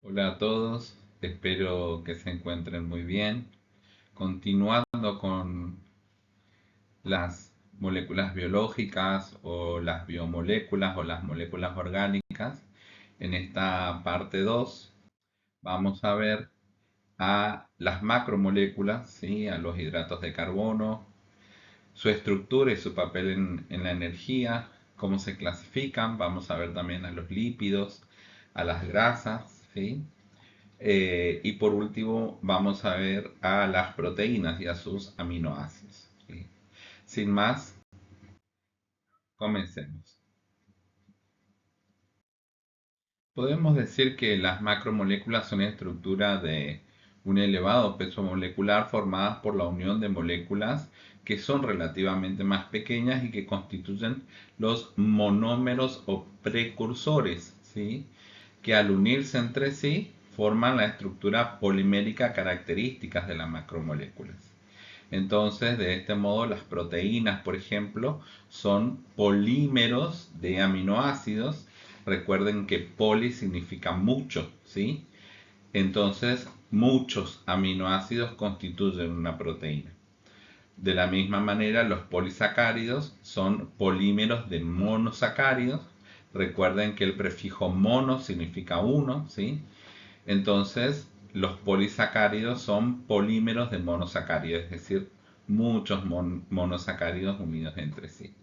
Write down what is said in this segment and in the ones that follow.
Hola a todos, espero que se encuentren muy bien. Continuando con las moléculas biológicas o las biomoléculas o las moléculas orgánicas, en esta parte 2 vamos a ver a las macromoléculas, ¿sí? A los hidratos de carbono, su estructura y su papel en la energía, cómo se clasifican. Vamos a ver también a los lípidos, a las grasas, ¿sí? Y por último, vamos a ver a las proteínas y a sus aminoácidos. ¿Sí? Sin más, comencemos. Podemos decir que las macromoléculas son estructuras de un elevado peso molecular formadas por la unión de moléculas que son relativamente más pequeñas y que constituyen los monómeros o precursores, ¿sí? Que al unirse entre sí forman la estructura polimérica características de las macromoléculas. Entonces, de este modo, las proteínas, por ejemplo, son polímeros de aminoácidos. Recuerden que poli significa mucho, ¿sí? Entonces, muchos aminoácidos constituyen una proteína. De la misma manera, los polisacáridos son polímeros de monosacáridos. Recuerden que el prefijo mono significa uno, ¿sí? Entonces, los polisacáridos son polímeros de monosacáridos, es decir, muchos monosacáridos unidos entre sí.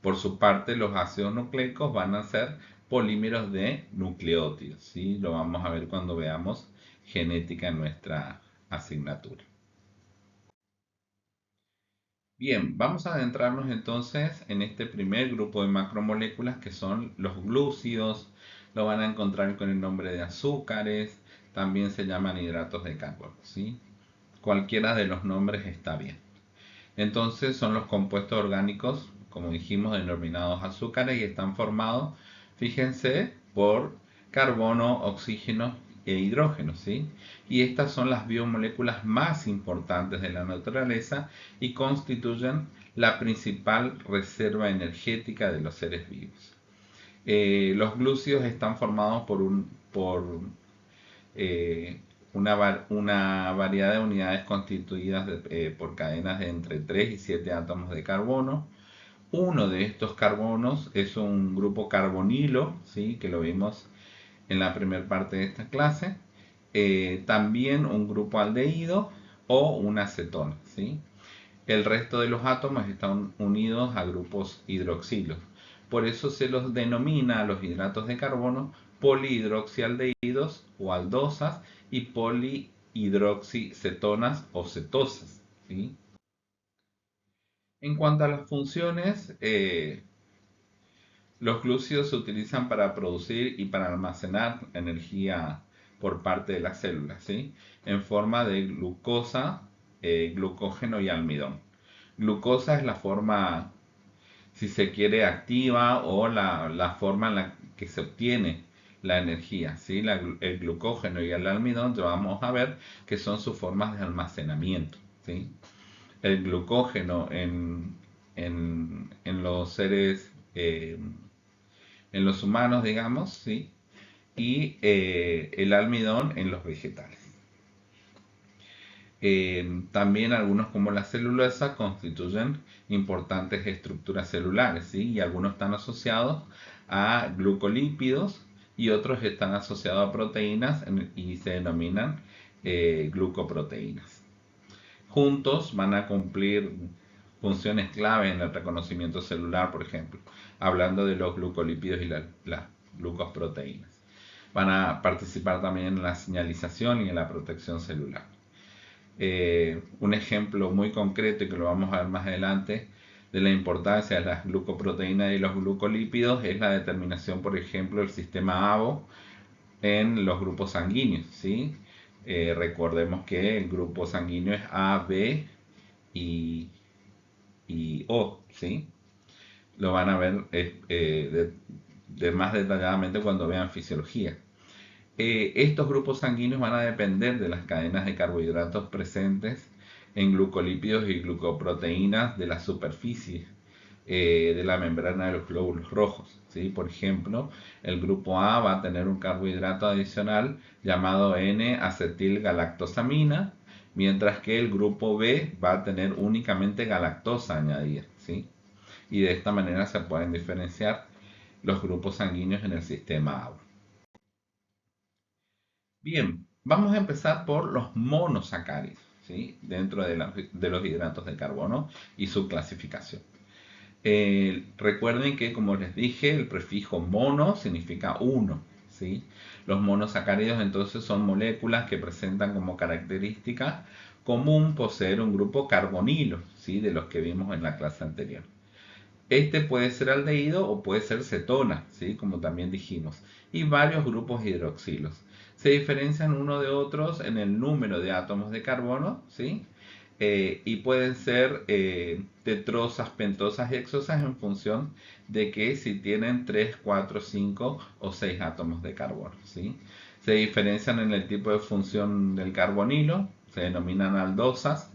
Por su parte, los ácidos nucleicos van a ser polímeros de nucleótidos, ¿sí? Lo vamos a ver cuando veamos genética en nuestra asignatura. Bien, vamos a adentrarnos entonces en este primer grupo de macromoléculas que son los glúcidos. Lo van a encontrar con el nombre de azúcares, también se llaman hidratos de carbono, ¿sí? Cualquiera de los nombres está bien. Entonces son los compuestos orgánicos, como dijimos, denominados azúcares y están formados, fíjense, por carbono, oxígeno e hidrógeno, ¿sí? Y estas son las biomoléculas más importantes de la naturaleza y constituyen la principal reserva energética de los seres vivos. Los glúcidos están formados por eh, una variedad de unidades constituidas por cadenas de entre 3 y 7 átomos de carbono. Uno de estos carbonos es un grupo carbonilo, ¿sí? Que lo vimos en la primera parte de esta clase. También un grupo aldehído o una acetona, ¿sí? El resto de los átomos están unidos a grupos hidroxilos. Por eso se los denomina a los hidratos de carbono polihidroxialdehídos o aldosas y polihidroxicetonas o cetosas, ¿sí? En cuanto a las funciones, los glúcidos se utilizan para producir y para almacenar energía por parte de las células, ¿sí? En forma de glucosa, glucógeno y almidón. Glucosa es la forma, si se quiere, activa o la forma en la que se obtiene la energía, ¿sí? El glucógeno y el almidón ya vamos a ver que son sus formas de almacenamiento, ¿sí? El glucógeno en los seres, en los humanos, digamos, ¿sí? Y el almidón en los vegetales. También algunos como la celulosa constituyen importantes estructuras celulares, ¿sí? Y algunos están asociados a glucolípidos y otros están asociados a proteínas y se denominan glucoproteínas. Juntos van a cumplir funciones clave en el reconocimiento celular, por ejemplo, hablando de los glucolípidos y las glucosproteínas. Van a participar también en la señalización y en la protección celular. Un ejemplo muy concreto y que lo vamos a ver más adelante de la importancia de las glucoproteínas y los glucolípidos es la determinación, por ejemplo, del sistema ABO en los grupos sanguíneos, ¿sí? Recordemos que el grupo sanguíneo es A, B y, y O, ¿sí? Lo van a ver de más detalladamente cuando vean fisiología. Estos grupos sanguíneos van a depender de las cadenas de carbohidratos presentes en glucolípidos y glucoproteínas de la superficie de la membrana de los glóbulos rojos, ¿sí? Por ejemplo, el grupo A va a tener un carbohidrato adicional llamado N-acetilgalactosamina, mientras que el grupo B va a tener únicamente galactosa añadida, ¿sí? Y de esta manera se pueden diferenciar los grupos sanguíneos en el sistema agua. Bien, vamos a empezar por los monosacáridos, ¿sí? Dentro de los hidratos de carbono y su clasificación. Recuerden que, como les dije, el prefijo mono significa uno, ¿sí? Los monosacáridos entonces son moléculas que presentan como característica común poseer un grupo carbonilo, ¿sí? De los que vimos en la clase anterior. Este puede ser aldehído o puede ser cetona, ¿sí? Como también dijimos, y varios grupos hidroxilos. Se diferencian uno de otros en el número de átomos de carbono, ¿sí? Y pueden ser tetrosas, pentosas y hexosas en función de que si tienen 3, 4, 5 o 6 átomos de carbono, ¿sí? Se diferencian en el tipo de función del carbonilo, se denominan aldosas,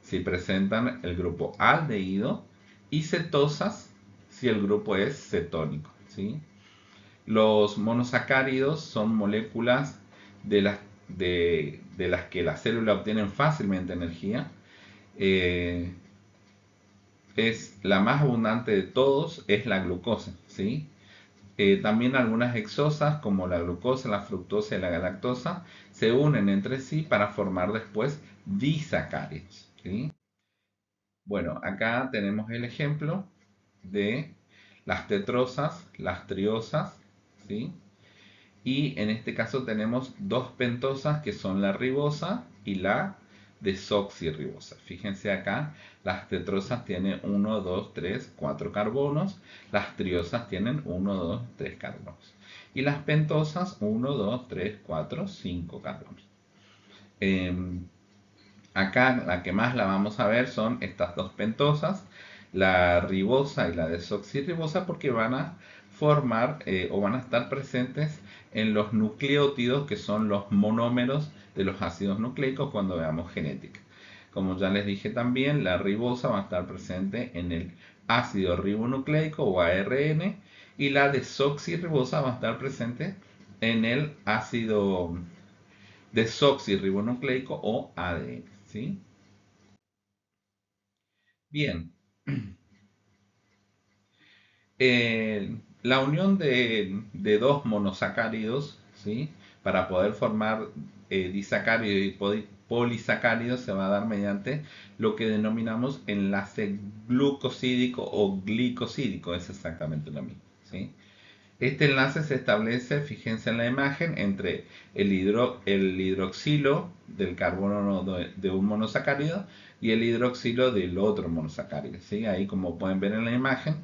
si presentan el grupo aldehído, y cetosas si el grupo es cetónico, ¿sí? Los monosacáridos son moléculas de las que la célula obtiene fácilmente energía. Eh, es la más abundante de todos, es la glucosa, ¿sí? También algunas hexosas como la glucosa, la fructosa y la galactosa se unen entre sí para formar después disacáridos, ¿sí? Bueno, acá tenemos el ejemplo de las tetrosas, las triosas, ¿sí? Y en este caso tenemos dos pentosas que son la ribosa y la desoxirribosa. Fíjense acá, las tetrosas tienen 1, 2, 3, 4 carbonos, las triosas tienen 1, 2, 3 carbonos. Y las pentosas 1, 2, 3, 4, 5 carbonos. Acá la que más la vamos a ver son estas dos pentosas, la ribosa y la desoxirribosa, porque van a formar o van a estar presentes en los nucleótidos que son los monómeros de los ácidos nucleicos cuando veamos genética. Como ya les dije también, la ribosa va a estar presente en el ácido ribonucleico o ARN y la desoxirribosa va a estar presente en el ácido desoxirribonucleico o ADN, ¿sí? Bien, la unión de dos monosacáridos, ¿sí? Para poder formar disacáridos y polisacáridos se va a dar mediante lo que denominamos enlace glucosídico o glicosídico, es exactamente lo mismo, ¿sí? Este enlace se establece, fíjense en la imagen, entre el hidroxilo del carbono de un monosacárido y el hidroxilo del otro monosacárido, ¿sí? Ahí, como pueden ver en la imagen,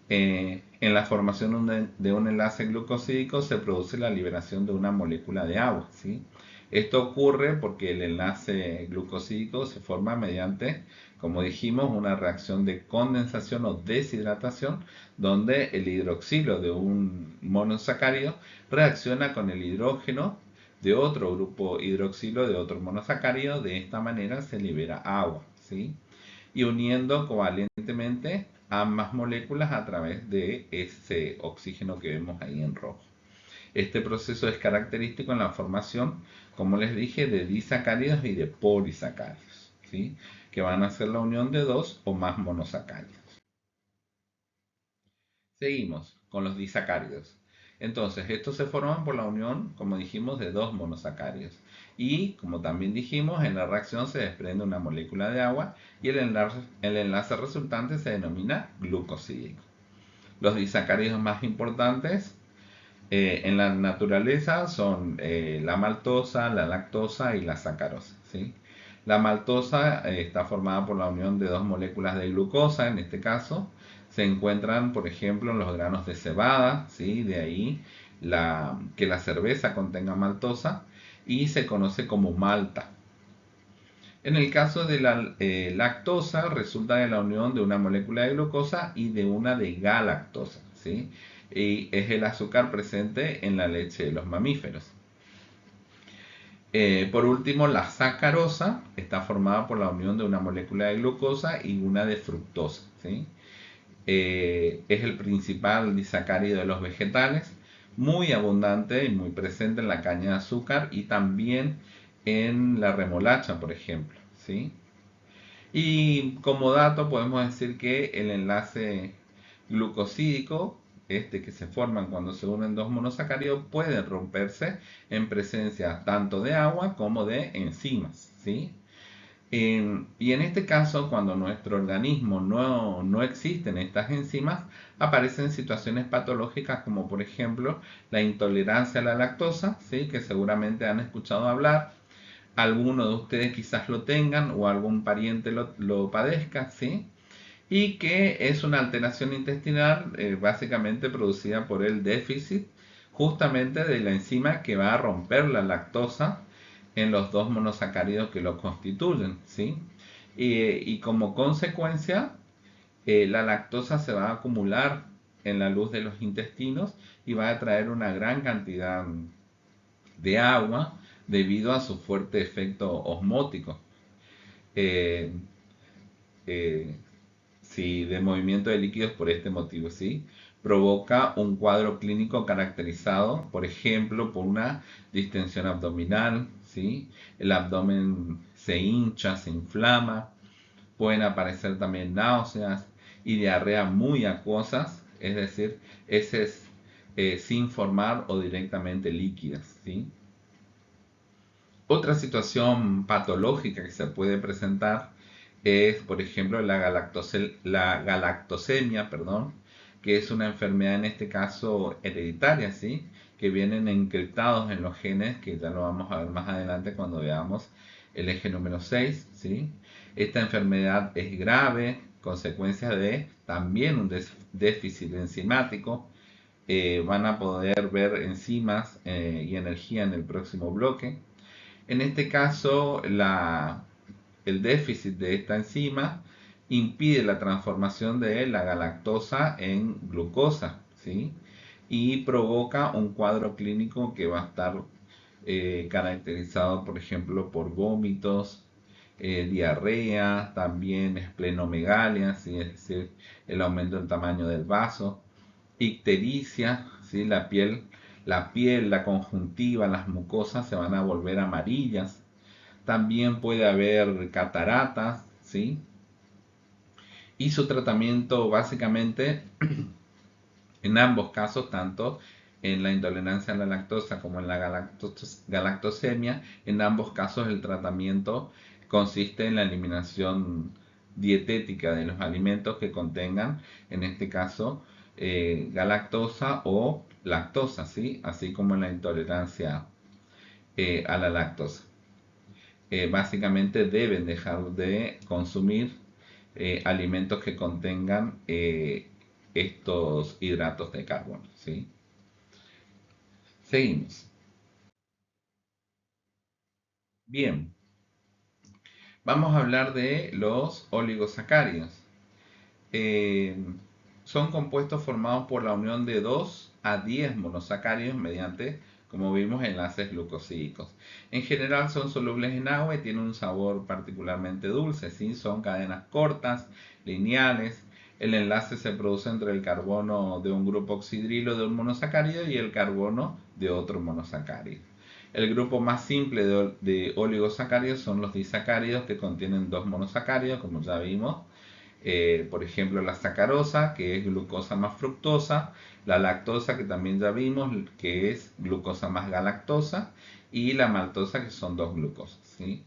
en la formación de un enlace glucosídico se produce la liberación de una molécula de agua, ¿sí? Esto ocurre porque el enlace glucosídico se forma mediante, como dijimos, una reacción de condensación o deshidratación, donde el hidroxilo de un monosacárido reacciona con el hidrógeno de otro grupo hidroxilo de otro monosacárido. De esta manera se libera agua, ¿sí? Y uniendo covalentemente ambas moléculas a través de ese oxígeno que vemos ahí en rojo. Este proceso es característico en la formación, como les dije, de disacáridos y de polisacáridos, ¿sí? Que van a ser la unión de dos o más monosacáridos. Seguimos con los disacáridos. Entonces, estos se forman por la unión, como dijimos, de dos monosacáridos. Y, como también dijimos, en la reacción se desprende una molécula de agua y el enlace resultante se denomina glucosídico. Los disacáridos más importantes en la naturaleza son la maltosa, la lactosa y la sacarosa, ¿sí? La maltosa está formada por la unión de dos moléculas de glucosa, en este caso. Se encuentran, por ejemplo, en los granos de cebada, ¿sí? De ahí que la cerveza contenga maltosa y se conoce como malta. En el caso de la lactosa, resulta de la unión de una molécula de glucosa y de una de galactosa, ¿sí? Y es el azúcar presente en la leche de los mamíferos. Por último, la sacarosa está formada por la unión de una molécula de glucosa y una de fructosa, ¿sí? es el principal disacárido de los vegetales, muy abundante y muy presente en la caña de azúcar y también en la remolacha, por ejemplo, ¿sí? Y como dato podemos decir que el enlace glucosídico, este que se forman cuando se unen dos monosacáridos, puede romperse en presencia tanto de agua como de enzimas, ¿sí? Y en este caso, cuando nuestro organismo no existen estas enzimas, aparecen situaciones patológicas como por ejemplo la intolerancia a la lactosa, ¿sí? Que seguramente han escuchado hablar, alguno de ustedes quizás lo tengan o algún pariente lo padezca, ¿sí? Y que es una alteración intestinal básicamente producida por el déficit justamente de la enzima que va a romper la lactosa en los dos monosacáridos que lo constituyen, ¿sí? Y como consecuencia, la lactosa se va a acumular en la luz de los intestinos y va a traer una gran cantidad de agua debido a su fuerte efecto osmótico. Eh, eh, sí, de movimiento de líquidos por este motivo, ¿sí? Provoca un cuadro clínico caracterizado, por ejemplo, por una distensión abdominal, ¿sí? El abdomen se hincha, se inflama, pueden aparecer también náuseas y diarrea muy acuosas, es decir, heces sin formar o directamente líquidas, ¿sí? Otra situación patológica que se puede presentar es, por ejemplo, la galactosemia, perdón, que es una enfermedad en este caso hereditaria, ¿sí? Que vienen encriptados en los genes, que ya lo vamos a ver más adelante cuando veamos el eje número 6, ¿sí? Esta enfermedad es grave, consecuencia de también un déficit enzimático. Van a poder ver enzimas y energía en el próximo bloque. En este caso, el déficit de esta enzima impide la transformación de la galactosa en glucosa, ¿sí? Y provoca un cuadro clínico que va a estar caracterizado, por ejemplo, por vómitos, diarrea, también esplenomegalia, ¿sí? Es decir, el aumento del tamaño del vaso, ictericia, ¿sí? La conjuntiva, las mucosas se van a volver amarillas. También puede haber cataratas, ¿sí? Y su tratamiento básicamente en ambos casos, tanto en la intolerancia a la lactosa como en la galactosemia, en ambos casos el tratamiento consiste en la eliminación dietética de los alimentos que contengan, en este caso, galactosa o lactosa, ¿sí? Así como en la intolerancia a la lactosa. Básicamente deben dejar de consumir alimentos que contengan estos hidratos de carbono, ¿sí? Seguimos. Bien, vamos a hablar de los oligosacáridos. Eh, Son compuestos formados por la unión de 2 a 10 monosacáridos mediante, como vimos, enlaces glucosídicos. En general son solubles en agua y tienen un sabor particularmente dulce, ¿sí? Son cadenas cortas, lineales. El enlace se produce entre el carbono de un grupo oxidrilo de un monosacárido y el carbono de otro monosacárido. El grupo más simple de oligosacáridos son los disacáridos que contienen dos monosacáridos, como ya vimos. Por ejemplo, la sacarosa, que es glucosa más fructosa, la lactosa, que también ya vimos, que es glucosa más galactosa, y la maltosa, que son dos glucosas, ¿sí?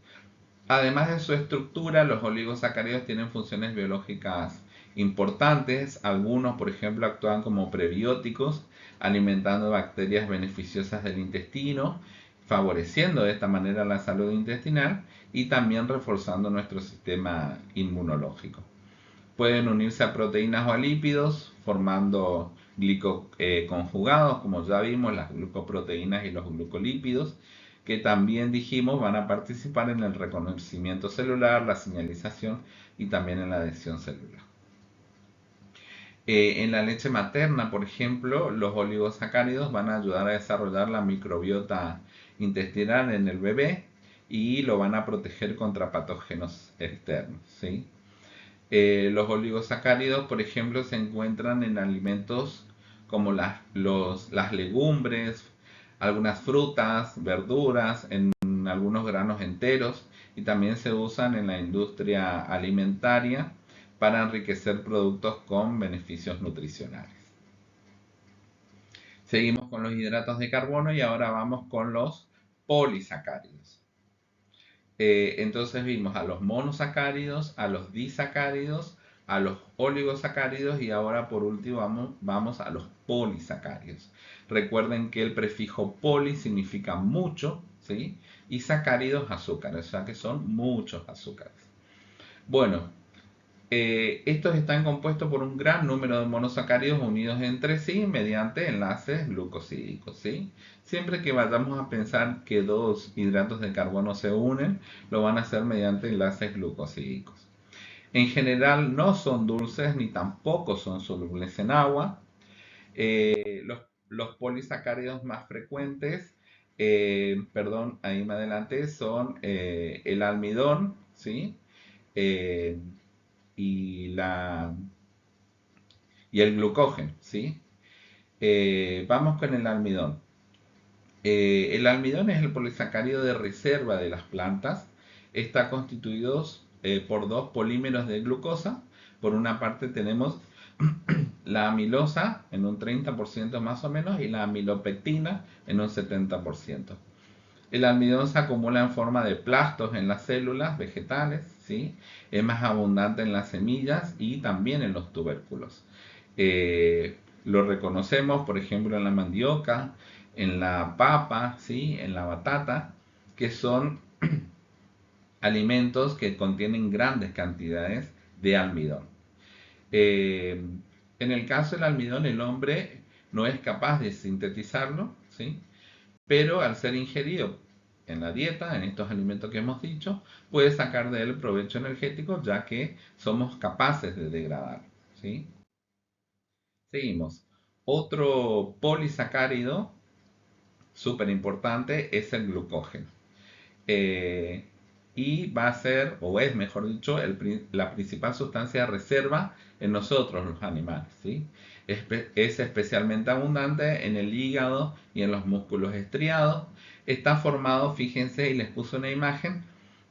Además de su estructura, los oligosacáridos tienen funciones biológicas importantes. Algunos, por ejemplo, actúan como prebióticos, alimentando bacterias beneficiosas del intestino, favoreciendo de esta manera la salud intestinal y también reforzando nuestro sistema inmunológico. Pueden unirse a proteínas o a lípidos, formando glicoconjugados, como ya vimos, las glucoproteínas y los glucolípidos, que también dijimos van a participar en el reconocimiento celular, la señalización y también en la adhesión celular. En la leche materna, por ejemplo, los oligosacáridos van a ayudar a desarrollar la microbiota intestinal en el bebé y lo van a proteger contra patógenos externos, ¿sí? Los oligosacáridos, por ejemplo, se encuentran en alimentos como las legumbres, algunas frutas, verduras, en algunos granos enteros y también se usan en la industria alimentaria para enriquecer productos con beneficios nutricionales. Seguimos con los hidratos de carbono y ahora vamos con los polisacáridos. Entonces vimos a los monosacáridos, a los disacáridos, a los oligosacáridos y ahora por último vamos a los polisacáridos. Recuerden que el prefijo poli significa mucho, ¿sí? Y sacáridos azúcares, o sea que son muchos azúcares. Bueno, estos están compuestos por un gran número de monosacáridos unidos entre sí mediante enlaces glucosídicos, ¿sí? Siempre que vayamos a pensar que dos hidratos de carbono se unen, lo van a hacer mediante enlaces glucosídicos. En general no son dulces ni tampoco son solubles en agua. Los polisacáridos más frecuentes, ahí me adelanté, son el almidón, ¿sí? Eh, y, y el glucógeno, ¿sí? Vamos con el almidón. El almidón es el polisacárido de reserva de las plantas. Está constituido por dos polímeros de glucosa. Por una parte tenemos la amilosa en un 30% más o menos y la amilopectina en un 70%. El almidón se acumula en forma de plastos en las células vegetales, ¿sí? Es más abundante en las semillas y también en los tubérculos. Lo reconocemos, por ejemplo, en la mandioca, en la papa, ¿sí? En la batata, que son alimentos que contienen grandes cantidades de almidón. Eh, en el caso del almidón, el hombre no es capaz de sintetizarlo, ¿sí? Pero al ser ingerido en la dieta, en estos alimentos que hemos dicho, puede sacar de él provecho energético ya que somos capaces de degradar, ¿sí? Seguimos. Otro polisacárido súper importante es el glucógeno. Eh, y va a ser, o es mejor dicho, la principal sustancia de reserva en nosotros los animales, ¿sí? Es especialmente abundante en el hígado y en los músculos estriados. Está formado, fíjense, y les puse una imagen,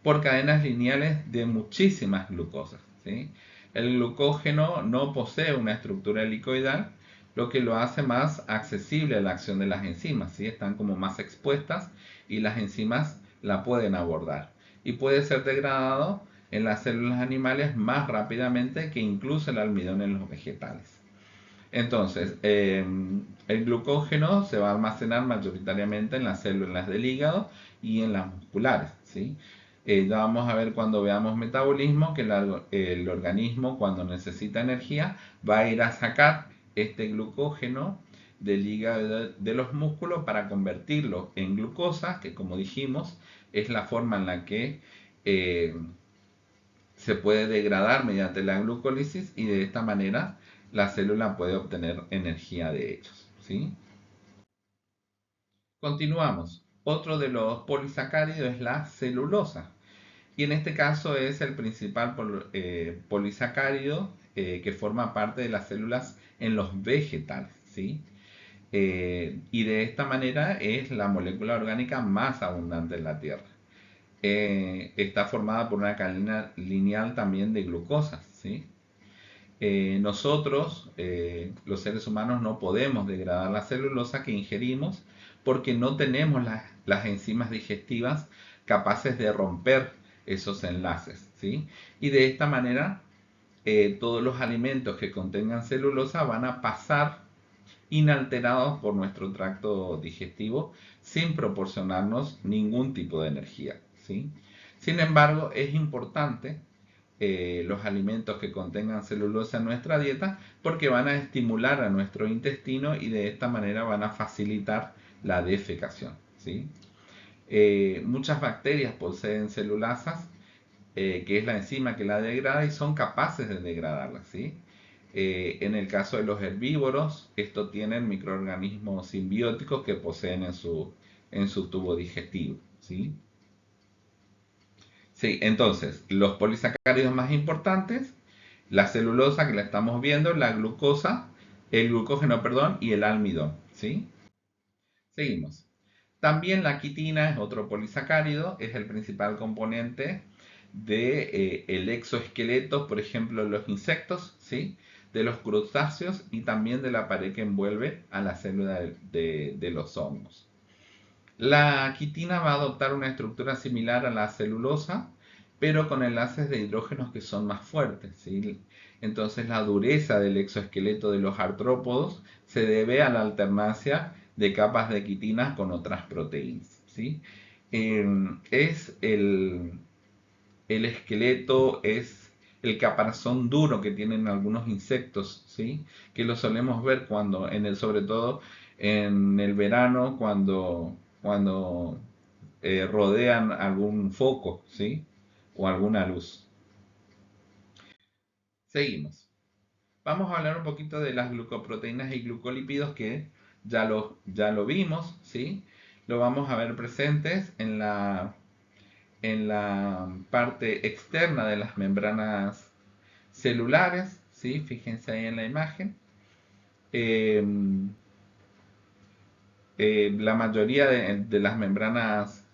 por cadenas lineales de muchísimas glucosas, ¿sí? El glucógeno no posee una estructura helicoidal, lo que lo hace más accesible a la acción de las enzimas, ¿sí? Están como más expuestas y las enzimas la pueden abordar y puede ser degradado en las células animales más rápidamente que incluso el almidón en los vegetales. Entonces, el glucógeno se va a almacenar mayoritariamente en las células del hígado y en las musculares, ¿sí? Ya vamos a ver cuando veamos metabolismo que el organismo cuando necesita energía va a ir a sacar este glucógeno del hígado de los músculos para convertirlo en glucosa, que como dijimos es la forma en la que eh, se puede degradar mediante la glucólisis y de esta manera la célula puede obtener energía de ellos, ¿sí? Continuamos. Otro de los polisacáridos es la celulosa. Y en este caso es el principal polisacárido que forma parte de las células en los vegetales, ¿sí? Y de esta manera es la molécula orgánica más abundante en la Tierra. Está formada por una cadena lineal también de glucosas, ¿sí? Nosotros, los seres humanos, no podemos degradar la celulosa que ingerimos porque no tenemos las enzimas digestivas capaces de romper esos enlaces, ¿sí? Y de esta manera, todos los alimentos que contengan celulosa van a pasar inalterados por nuestro tracto digestivo sin proporcionarnos ningún tipo de energía, ¿sí? Sin embargo, es importante los alimentos que contengan celulosa en nuestra dieta porque van a estimular a nuestro intestino y de esta manera van a facilitar la defecación, ¿sí? Muchas bacterias poseen celulasas, que es la enzima que la degrada y son capaces de degradarla, ¿sí? En el caso de los herbívoros, estos tienen microorganismos simbióticos que poseen en su tubo digestivo, ¿sí? Sí, entonces, los polisacáridos más importantes la celulosa que la estamos viendo, la glucosa, el glucógeno, perdón, y el almidón, ¿sí? Seguimos. También la quitina es otro polisacárido, es el principal componente de el exoesqueleto, por ejemplo, de los insectos, ¿sí? De los crustáceos y también de la pared que envuelve a la célula de los hongos. La quitina va a adoptar una estructura similar a la celulosa, pero con enlaces de hidrógenos que son más fuertes, ¿sí? Entonces la dureza del exoesqueleto de los artrópodos se debe a la alternancia de capas de quitina con otras proteínas, ¿sí? Es el esqueleto, es el caparazón duro que tienen algunos insectos, ¿sí? Que lo solemos ver cuando, sobre todo en el verano, cuando rodean algún foco, ¿sí? O alguna luz. Seguimos. Vamos a hablar un poquito de las glucoproteínas y glucolípidos que ya lo vimos, ¿sí? Lo vamos a ver presentes en la parte externa de las membranas celulares, ¿sí? Fíjense ahí en la imagen. Eh, la mayoría de las membranas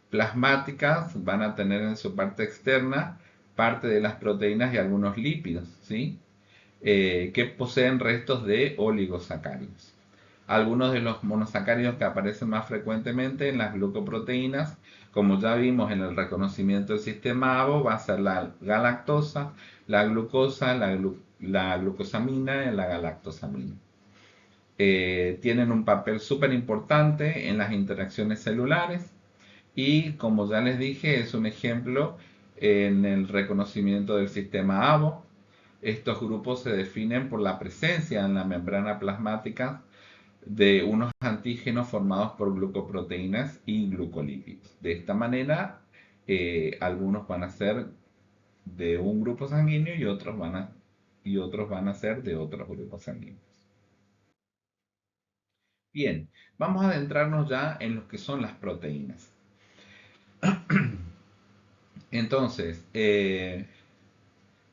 plasmáticas van a tener en su parte externa parte de las proteínas y algunos lípidos, ¿sí? Que poseen restos de oligosacáridos. Algunos de los monosacáridos que aparecen más frecuentemente en las glucoproteínas, como ya vimos en el reconocimiento del sistema ABO, va a ser la galactosa, la glucosa, la glucosamina y la galactosamina. Tienen un papel súper importante en las interacciones celulares y, como ya les dije, es un ejemplo en el reconocimiento del sistema ABO. Estos grupos se definen por la presencia en la membrana plasmática de unos antígenos formados por glucoproteínas y glucolípidos. De esta manera, algunos van a ser de un grupo sanguíneo y otros van a ser de otros grupos sanguíneos. Bien, vamos a adentrarnos ya en lo que son las proteínas. Entonces,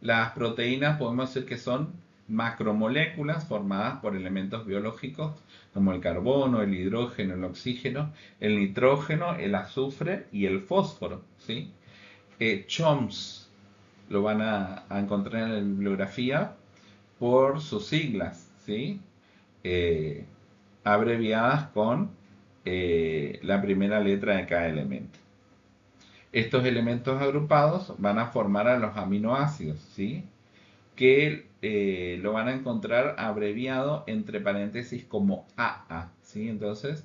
las proteínas podemos decir que son macromoléculas formadas por elementos biológicos como el carbono, el hidrógeno, el oxígeno, el nitrógeno, el azufre y el fósforo, ¿sí? CHOMS lo van a encontrar en la bibliografía por sus siglas, ¿sí? Eh, abreviadas con la primera letra de cada elemento. Estos elementos agrupados van a formar a los aminoácidos, ¿sí? Que lo van a encontrar abreviado entre paréntesis como AA, ¿sí? Entonces,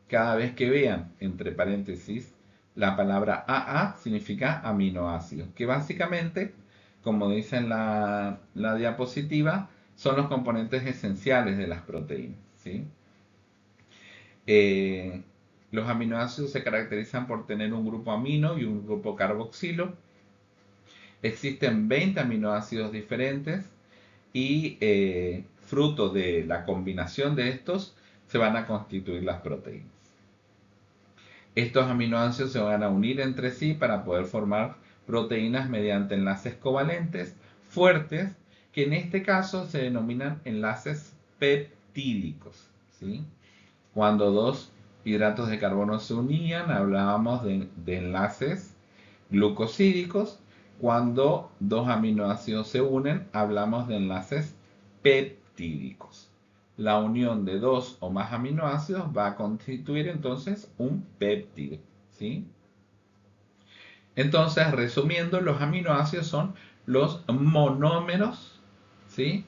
cada vez que vean entre paréntesis la palabra AA significa aminoácidos, que básicamente, como dice en la diapositiva, son los componentes esenciales de las proteínas, ¿sí? Eh, los aminoácidos se caracterizan por tener un grupo amino y un grupo carboxilo. Existen 20 aminoácidos diferentes y fruto de la combinación de estos se van a constituir las proteínas. Estos aminoácidos se van a unir entre sí para poder formar proteínas mediante enlaces covalentes fuertes, que en este caso se denominan enlaces peptídicos, ¿sí? Cuando dos hidratos de carbono se unían, hablábamos de enlaces glucosídicos. Cuando dos aminoácidos se unen, hablamos de enlaces peptídicos. La unión de dos o más aminoácidos va a constituir entonces un péptido, ¿sí? Entonces, resumiendo, los aminoácidos son los monómeros, ¿sí?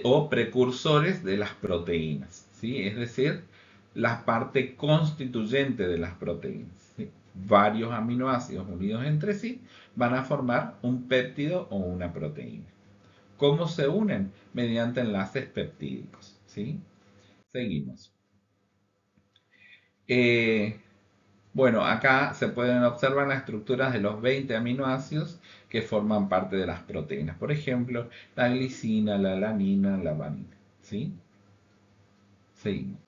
O precursores de las proteínas, ¿sí? Es decir, la parte constituyente de las proteínas, ¿sí? Varios aminoácidos unidos entre sí van a formar un péptido o una proteína. ¿Cómo se unen? Mediante enlaces peptídicos, ¿sí? Seguimos. Eh, bueno, acá se pueden observar las estructuras de los 20 aminoácidos que forman parte de las proteínas. Por ejemplo, la glicina, la alanina, la valine, ¿sí? Seguimos.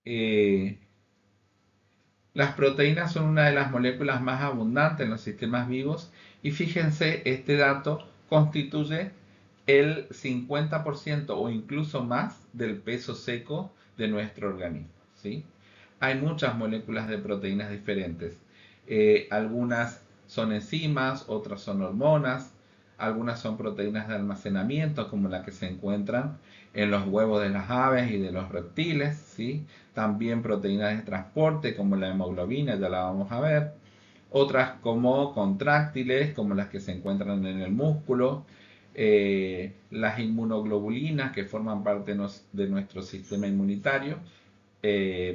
Eh, Las proteínas son una de las moléculas más abundantes en los sistemas vivos y fíjense, este dato constituye el 50% o incluso más del peso seco de nuestro organismo, ¿sí? Hay muchas moléculas de proteínas diferentes. Algunas son enzimas, otras son hormonas, algunas son proteínas de almacenamiento, como las que se encuentran en los huevos de las aves y de los reptiles, ¿sí? También proteínas de transporte, como la hemoglobina, ya la vamos a ver. Otras como contráctiles, como las que se encuentran en el músculo. Las inmunoglobulinas, que forman parte de nuestro sistema inmunitario.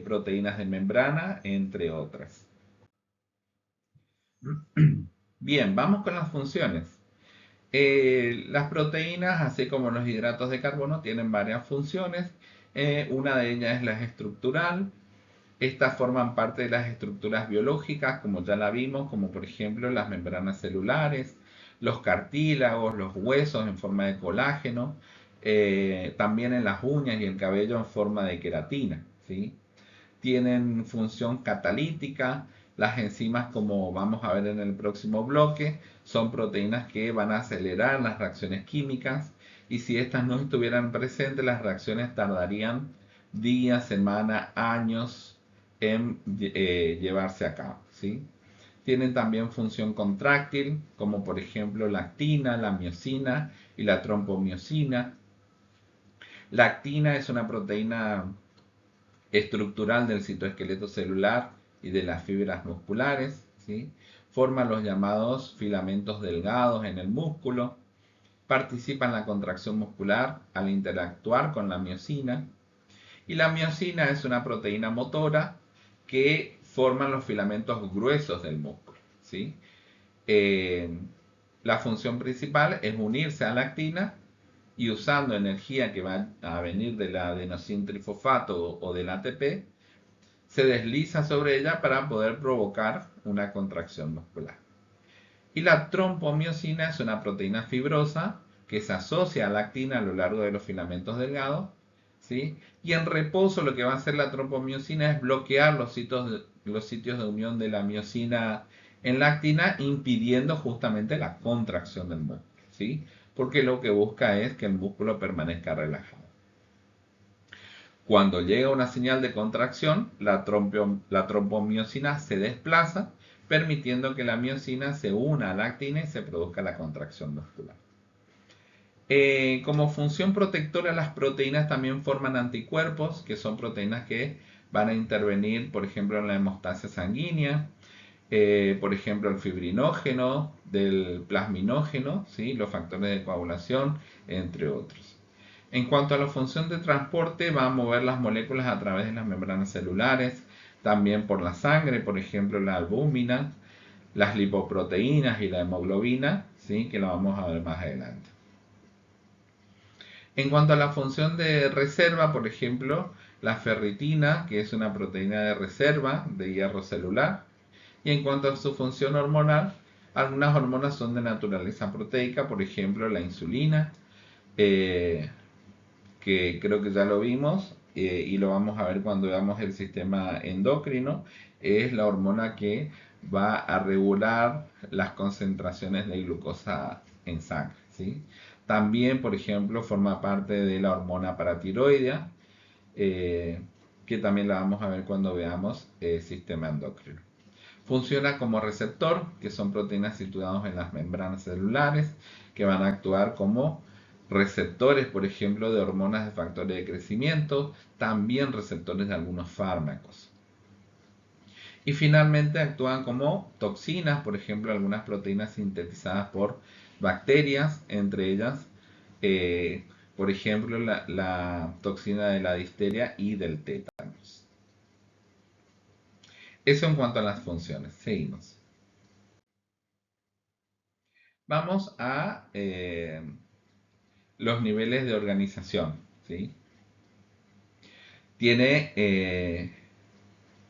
Proteínas de membrana, entre otras. Bien, vamos con las funciones. Las proteínas, así como los hidratos de carbono, tienen varias funciones. Una de ellas es la estructural. Estas forman parte de las estructuras biológicas, como ya la vimos, como por ejemplo las membranas celulares, los cartílagos, los huesos en forma de colágeno, también en las uñas y el cabello en forma de queratina, ¿sí? Tienen función catalítica. Las enzimas, como vamos a ver en el próximo bloque, son proteínas que van a acelerar las reacciones químicas y si estas no estuvieran presentes, las reacciones tardarían días, semanas, años en llevarse a cabo, ¿sí? Tienen también función contráctil, como por ejemplo la actina, la miosina y la trompomiosina. La actina es una proteína estructural del citoesqueleto celular y de las fibras musculares, ¿sí? Forma los llamados filamentos delgados en el músculo, participa en la contracción muscular al interactuar con la miosina, y la miosina es una proteína motora que forman los filamentos gruesos del músculo, ¿sí? Eh, la función principal es unirse a la actina y usando energía que va a venir de la adenosintrifosfato o del ATP, se desliza sobre ella para poder provocar una contracción muscular. Y la trompomiosina es una proteína fibrosa que se asocia a la actina a lo largo de los filamentos delgados, ¿sí? Y en reposo lo que va a hacer la trompomiosina es bloquear los sitios de unión de la miosina en la actina, impidiendo justamente la contracción del músculo, ¿sí? Porque lo que busca es que el músculo permanezca relajado. Cuando llega una señal de contracción, la trompomiosina se desplaza, permitiendo que la miosina se una a la actina y se produzca la contracción muscular. Como función protectora, las proteínas también forman anticuerpos, que son proteínas que van a intervenir, por ejemplo, en la hemostasia sanguínea, por ejemplo, el fibrinógeno, del plasminógeno, ¿sí? Los factores de coagulación, entre otros. En cuanto a la función de transporte, va a mover las moléculas a través de las membranas celulares, también por la sangre, por ejemplo, la albúmina, las lipoproteínas y la hemoglobina, ¿sí? Que lo vamos a ver más adelante. En cuanto a la función de reserva, por ejemplo, la ferritina, que es una proteína de reserva de hierro celular. Y en cuanto a su función hormonal, algunas hormonas son de naturaleza proteica, por ejemplo, la insulina, eh, que creo que ya lo vimos y lo vamos a ver cuando veamos el sistema endocrino, es la hormona que va a regular las concentraciones de glucosa en sangre, ¿sí? También, por ejemplo, forma parte de la hormona paratiroidea, eh, que también la vamos a ver cuando veamos el sistema endocrino. Funciona como receptor, que son proteínas situadas en las membranas celulares, que van a actuar como receptores, por ejemplo, de hormonas de factores de crecimiento, también receptores de algunos fármacos. Y finalmente actúan como toxinas, por ejemplo, algunas proteínas sintetizadas por bacterias, entre ellas, eh, por ejemplo, la toxina de la difteria y del tétanos. Eso en cuanto a las funciones. Seguimos. Vamos a los niveles de organización, ¿sí? Tiene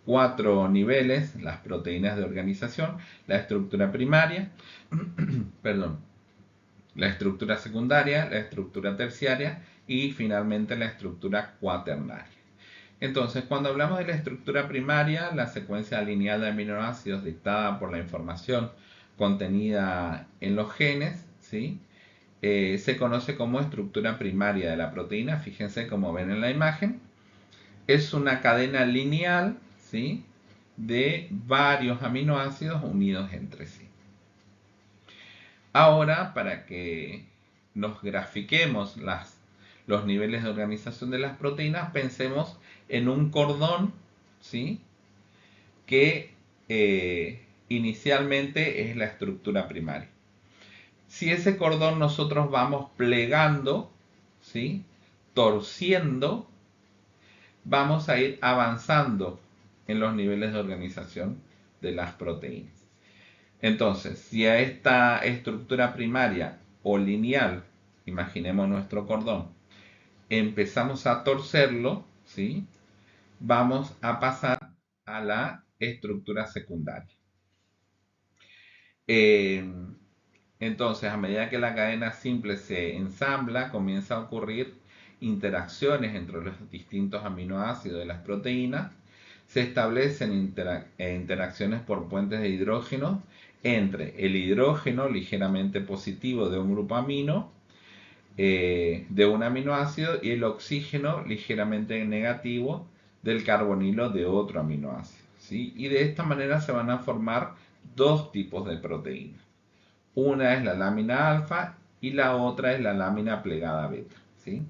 4 niveles, las proteínas de organización: la estructura primaria, perdón, la estructura secundaria, la estructura terciaria y finalmente la estructura cuaternaria. Entonces, cuando hablamos de la estructura primaria, la secuencia lineal de aminoácidos dictada por la información contenida en los genes, ¿sí? Se conoce como estructura primaria de la proteína. Fíjense como ven en la imagen. Es una cadena lineal, ¿sí?, de varios aminoácidos unidos entre sí. Ahora, para que nos grafiquemos los niveles de organización de las proteínas, pensemos en un cordón, ¿sí?, que inicialmente es la estructura primaria. Si ese cordón nosotros vamos plegando, ¿sí?, torciendo, vamos a ir avanzando en los niveles de organización de las proteínas. Entonces, si a esta estructura primaria o lineal, imaginemos nuestro cordón, empezamos a torcerlo, ¿sí?, vamos a pasar a la estructura secundaria. Entonces, a medida que la cadena simple se ensambla, comienza a ocurrir interacciones entre los distintos aminoácidos de las proteínas. Se establecen interacciones por puentes de hidrógeno entre el hidrógeno ligeramente positivo de un grupo amino, de un aminoácido, y el oxígeno ligeramente negativo del carbonilo de otro aminoácido, ¿sí? Y de esta manera se van a formar dos tipos de proteínas. Una es la lámina alfa y la otra es la lámina plegada beta, ¿sí?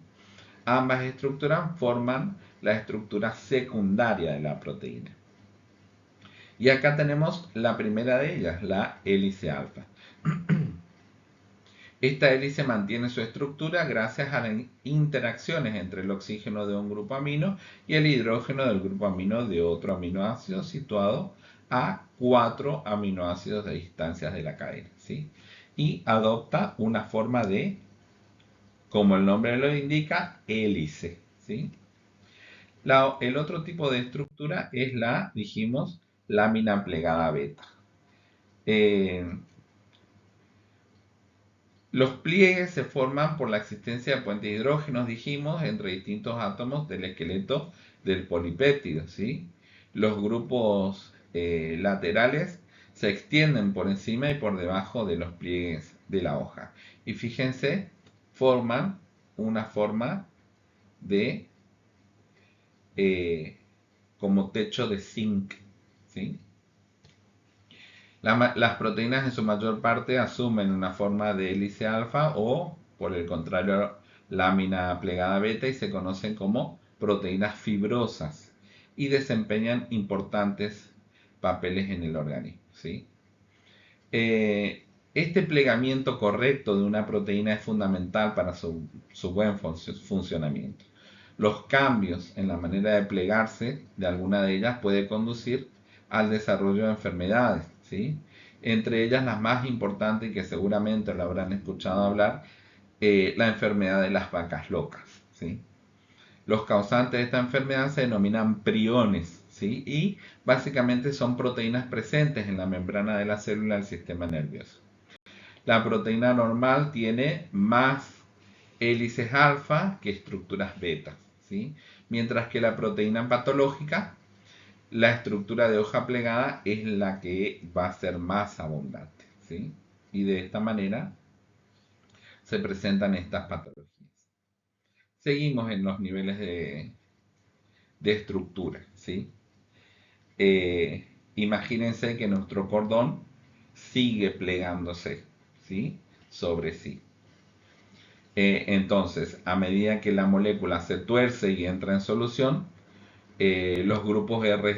Ambas estructuras forman la estructura secundaria de la proteína. Y acá tenemos la primera de ellas, la hélice alfa. Esta hélice mantiene su estructura gracias a las interacciones entre el oxígeno de un grupo amino y el hidrógeno del grupo amino de otro aminoácido situado a 4 aminoácidos de distancias de la cadena, ¿sí? Y adopta una forma de, como el nombre lo indica, hélice, ¿sí? El otro tipo de estructura es la, dijimos, lámina plegada beta. Los pliegues se forman por la existencia de puentes de hidrógenos, dijimos, entre distintos átomos del esqueleto del polipéptido, ¿sí? Los grupos laterales se extienden por encima y por debajo de los pliegues de la hoja. Y fíjense, forman una forma de como techo de zinc, ¿sí? Las proteínas en su mayor parte asumen una forma de hélice alfa o, por el contrario, lámina plegada beta, y se conocen como proteínas fibrosas y desempeñan importantes papeles en el organismo, ¿sí? Este plegamiento correcto de una proteína es fundamental para su buen funcionamiento. Los cambios en la manera de plegarse de alguna de ellas puede conducir al desarrollo de enfermedades, ¿sí? Entre ellas las más importantes, que seguramente lo habrán escuchado hablar, la enfermedad de las vacas locas, ¿sí? Los causantes de esta enfermedad se denominan priones, ¿sí? Y básicamente son proteínas presentes en la membrana de la célula del sistema nervioso. La proteína normal tiene más hélices alfa que estructuras beta, ¿sí? Mientras que la proteína patológica, la estructura de hoja plegada es la que va a ser más abundante, ¿sí? Y de esta manera se presentan estas patologías. Seguimos en los niveles de estructura, ¿sí? Imagínense que nuestro cordón sigue plegándose, ¿sí?, sobre sí. Entonces, a medida que la molécula se tuerce y entra en solución, los grupos R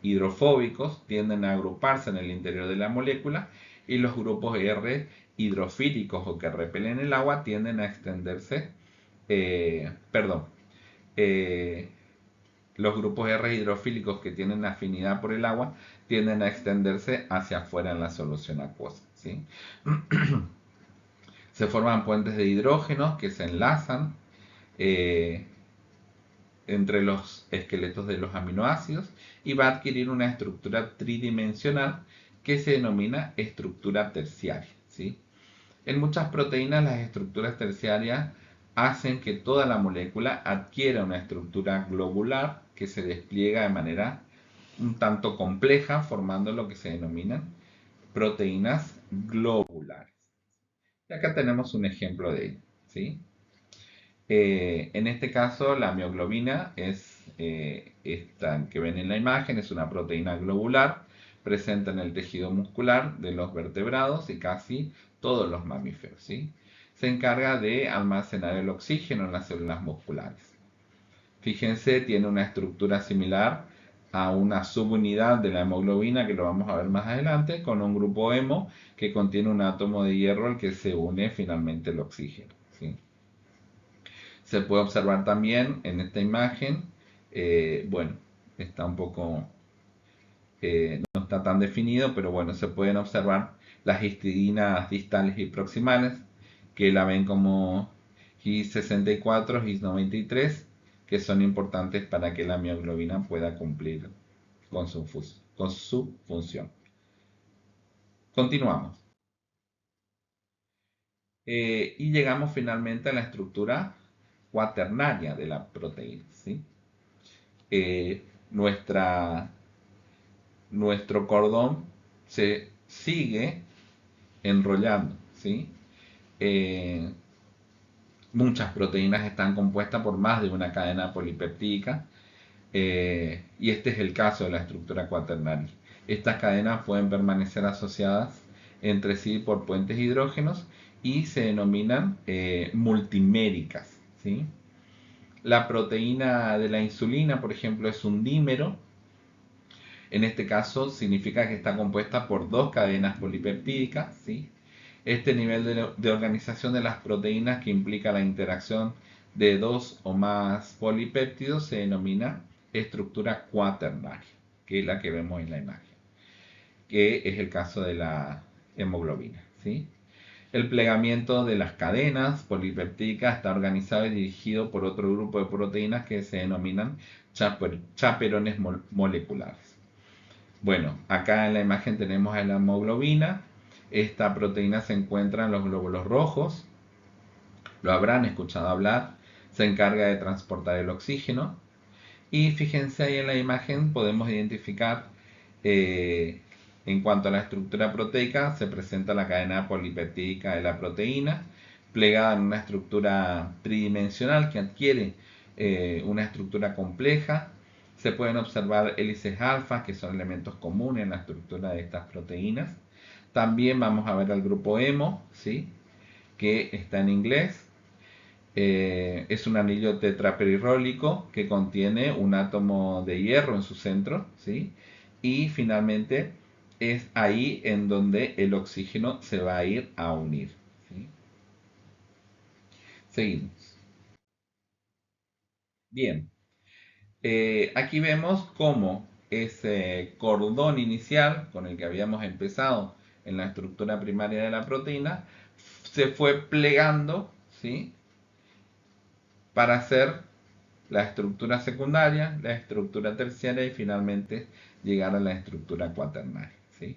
hidrofóbicos tienden a agruparse en el interior de la molécula, y los grupos R hidrofílicos, o que repelen el agua, tienden a extenderse, los grupos R hidrofílicos que tienen afinidad por el agua tienden a extenderse hacia afuera en la solución acuosa, ¿sí? Se forman puentes de hidrógenos que se enlazan entre los esqueletos de los aminoácidos, y va a adquirir una estructura tridimensional que se denomina estructura terciaria, ¿sí? En muchas proteínas las estructuras terciarias hacen que toda la molécula adquiera una estructura globular, que se despliega de manera un tanto compleja, formando lo que se denominan proteínas globulares. Y acá tenemos un ejemplo de ello, ¿sí? En este caso, la mioglobina es esta que ven en la imagen, es una proteína globular presente en el tejido muscular de los vertebrados y casi todos los mamíferos, ¿sí? Se encarga de almacenar el oxígeno en las células musculares. Fíjense, tiene una estructura similar a una subunidad de la hemoglobina, que lo vamos a ver más adelante, con un grupo hemo que contiene un átomo de hierro al que se une finalmente el oxígeno, ¿sí? Se puede observar también en esta imagen, bueno, está un poco, no está tan definido, pero bueno, se pueden observar las histidinas distales y proximales, que la ven como His64, His93, que son importantes para que la mioglobina pueda cumplir con su función. Continuamos. Y llegamos finalmente a la estructura cuaternaria de la proteína, ¿sí? eh, nuestra, Nuestro cordón se sigue enrollando, ¿sí? Eh, Muchas proteínas están compuestas por más de una cadena polipeptídica, y este es el caso de la estructura cuaternaria. Estas cadenas pueden permanecer asociadas entre sí por puentes hidrógenos y se denominan multiméricas, ¿sí? La proteína de la insulina, por ejemplo, es un dímero. En este caso significa que está compuesta por dos cadenas polipeptídicas, ¿sí? Este nivel de organización de las proteínas que implica la interacción de dos o más polipéptidos se denomina estructura cuaternaria, que es la que vemos en la imagen, que es el caso de la hemoglobina, ¿sí? El plegamiento de las cadenas polipeptídicas está organizado y dirigido por otro grupo de proteínas que se denominan chaperones moleculares. Bueno, acá en la imagen tenemos a la hemoglobina. Esta proteína se encuentra en los glóbulos rojos. Lo habrán escuchado hablar. Se encarga de transportar el oxígeno. Y fíjense ahí en la imagen podemos identificar, en cuanto a la estructura proteica, se presenta la cadena polipeptídica de la proteína, plegada en una estructura tridimensional que adquiere una estructura compleja. Se pueden observar hélices alfa, que son elementos comunes en la estructura de estas proteínas. También vamos a ver al grupo hemo, ¿sí? Que está en inglés. Es un anillo tetraperirólico que contiene un átomo de hierro en su centro, ¿sí? Y finalmente es ahí en donde el oxígeno se va a ir a unir, ¿sí? Seguimos. Bien, aquí vemos cómo ese cordón inicial con el que habíamos empezado en la estructura primaria de la proteína se fue plegando, ¿sí? Para hacer la estructura secundaria, la estructura terciaria y finalmente llegar a la estructura cuaternaria, ¿sí?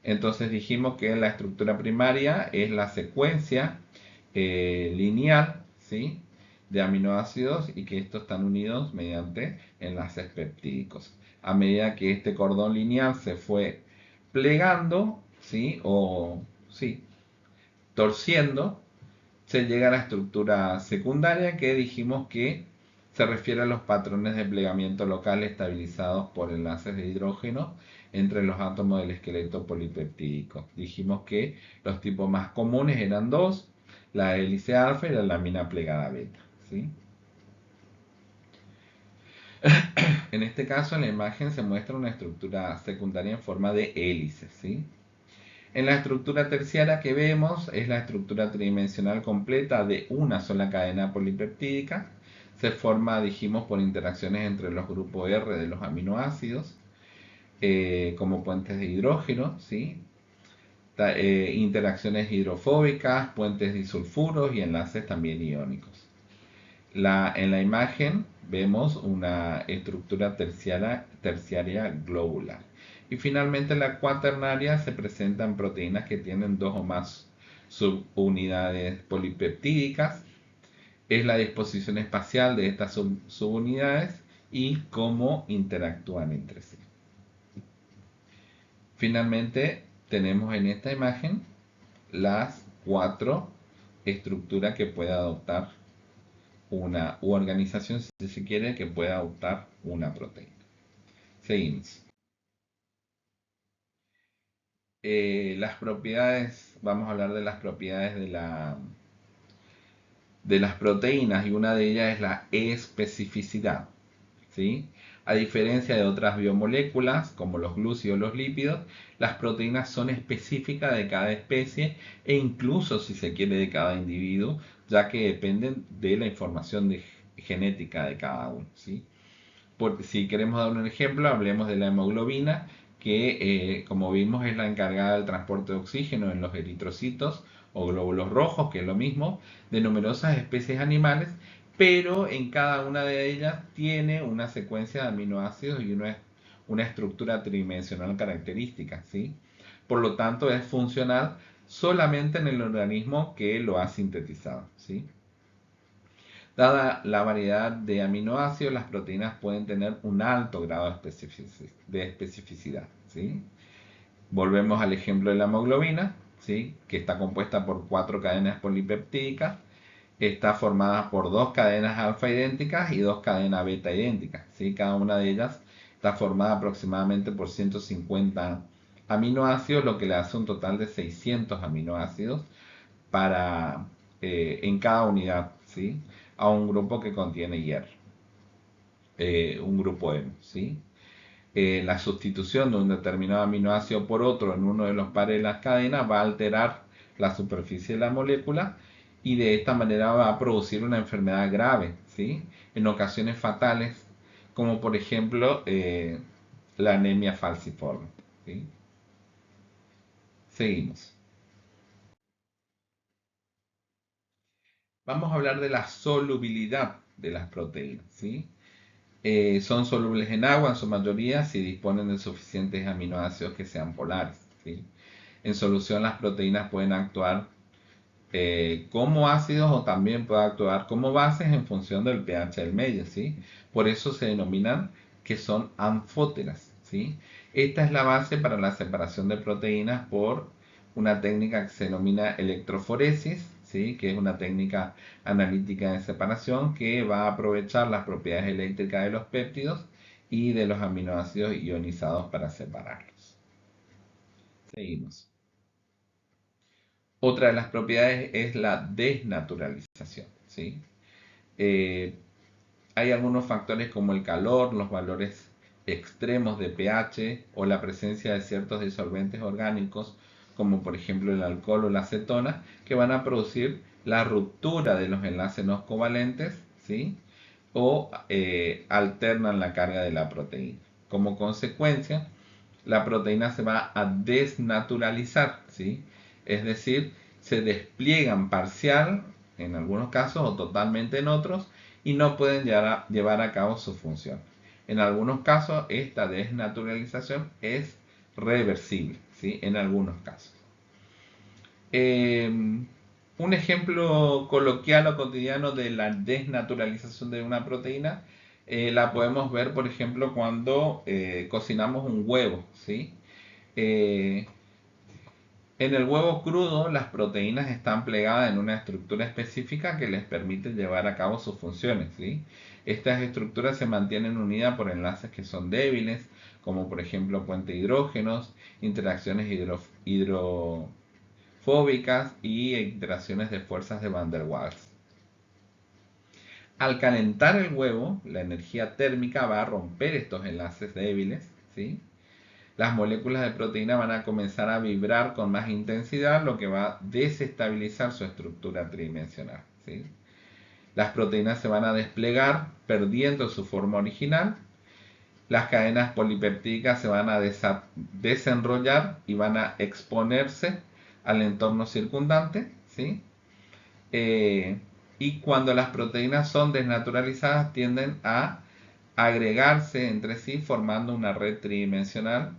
Entonces dijimos que la estructura primaria es la secuencia lineal, ¿sí? De aminoácidos y que estos están unidos mediante enlaces peptídicos. A medida que este cordón lineal se fue plegando, ¿sí? O sí, torciendo, se llega a la estructura secundaria, que dijimos que se refiere a los patrones de plegamiento local estabilizados por enlaces de hidrógeno entre los átomos del esqueleto polipeptídico. Dijimos que los tipos más comunes eran dos: la hélice alfa y la lámina plegada beta, ¿sí? En este caso, en la imagen se muestra una estructura secundaria en forma de hélice, ¿sí? En la estructura terciaria que vemos es la estructura tridimensional completa de una sola cadena polipeptídica. Se forma, dijimos, por interacciones entre los grupos R de los aminoácidos, como puentes de hidrógeno, ¿sí? Interacciones hidrofóbicas, puentes disulfuros y enlaces también iónicos. En la imagen vemos una estructura terciaria globular. Y finalmente la cuaternaria se presenta en proteínas que tienen dos o más subunidades polipeptídicas. Es la disposición espacial de estas subunidades y cómo interactúan entre sí. Finalmente, tenemos en esta imagen las 4 estructuras que puede adoptar una organización, si se quiere, que pueda adoptar una proteína. Seguimos. Las propiedades, vamos a hablar de las propiedades de las proteínas, y una de ellas es la especificidad, ¿sí? A diferencia de otras biomoléculas como los glúcidos o los lípidos, las proteínas son específicas de cada especie e incluso, si se quiere, de cada individuo, ya que dependen de la información genética de cada uno, ¿sí? Si queremos dar un ejemplo, hablemos de la hemoglobina, que como vimos es la encargada del transporte de oxígeno en los eritrocitos o glóbulos rojos, que es lo mismo, de numerosas especies animales, pero en cada una de ellas tiene una secuencia de aminoácidos y una estructura tridimensional característica, ¿sí? Por lo tanto, es funcional solamente en el organismo que lo ha sintetizado, ¿sí? Dada la variedad de aminoácidos, las proteínas pueden tener un alto grado de especificidad, ¿sí? Volvemos al ejemplo de la hemoglobina, ¿sí? Que está compuesta por 4 cadenas polipeptídicas, está formada por 2 cadenas alfa idénticas y 2 cadenas beta idénticas, ¿sí? Cada una de ellas está formada aproximadamente por 150 aminoácidos, lo que le hace un total de 600 aminoácidos en cada unidad, ¿sí? A un grupo que contiene hierro, un grupo hemo, ¿sí? La sustitución de un determinado aminoácido por otro en uno de los pares de las cadenas va a alterar la superficie de la molécula y de esta manera va a producir una enfermedad grave, ¿sí? En ocasiones fatales, como por ejemplo la anemia falciforme, ¿sí? Seguimos. Vamos a hablar de la solubilidad de las proteínas, ¿sí? Son solubles en agua en su mayoría si disponen de suficientes aminoácidos que sean polares, ¿sí? En solución, las proteínas pueden actuar como ácidos o también pueden actuar como bases en función del pH del medio, ¿sí? Por eso se denominan que son anfóteras, ¿sí? Esta es la base para la separación de proteínas por una técnica que se denomina electroforesis, ¿sí? Que es una técnica analítica de separación que va a aprovechar las propiedades eléctricas de los péptidos y de los aminoácidos ionizados para separarlos. Seguimos. Otra de las propiedades es la desnaturalización, ¿sí? Eh, Hay algunos factores como el calor, los valores extremos de pH o la presencia de ciertos disolventes orgánicos, como por ejemplo el alcohol o la acetona, que van a producir la ruptura de los enlaces no covalentes, ¿sí? O alternan la carga de la proteína. Como consecuencia, la proteína se va a desnaturalizar, ¿sí? Es decir, se despliegan parcial en algunos casos o totalmente en otros y no pueden llevar a cabo su función. En algunos casos esta desnaturalización es reversible, ¿sí? En algunos casos. Un ejemplo coloquial o cotidiano de la desnaturalización de una proteína la podemos ver, por ejemplo, cuando cocinamos un huevo, ¿sí? Eh, en el huevo crudo, las proteínas están plegadas en una estructura específica que les permite llevar a cabo sus funciones, ¿sí? Estas estructuras se mantienen unidas por enlaces que son débiles, como por ejemplo puente de hidrógenos, interacciones hidrofóbicas y interacciones de fuerzas de Van der Waals. Al calentar el huevo, la energía térmica va a romper estos enlaces débiles, ¿sí? Las moléculas de proteína van a comenzar a vibrar con más intensidad, lo que va a desestabilizar su estructura tridimensional, ¿sí? Las proteínas se van a desplegar perdiendo su forma original. Las cadenas polipeptídicas se van a desenrollar y van a exponerse al entorno circundante, ¿sí? Y cuando las proteínas son desnaturalizadas tienden a agregarse entre sí formando una red tridimensional.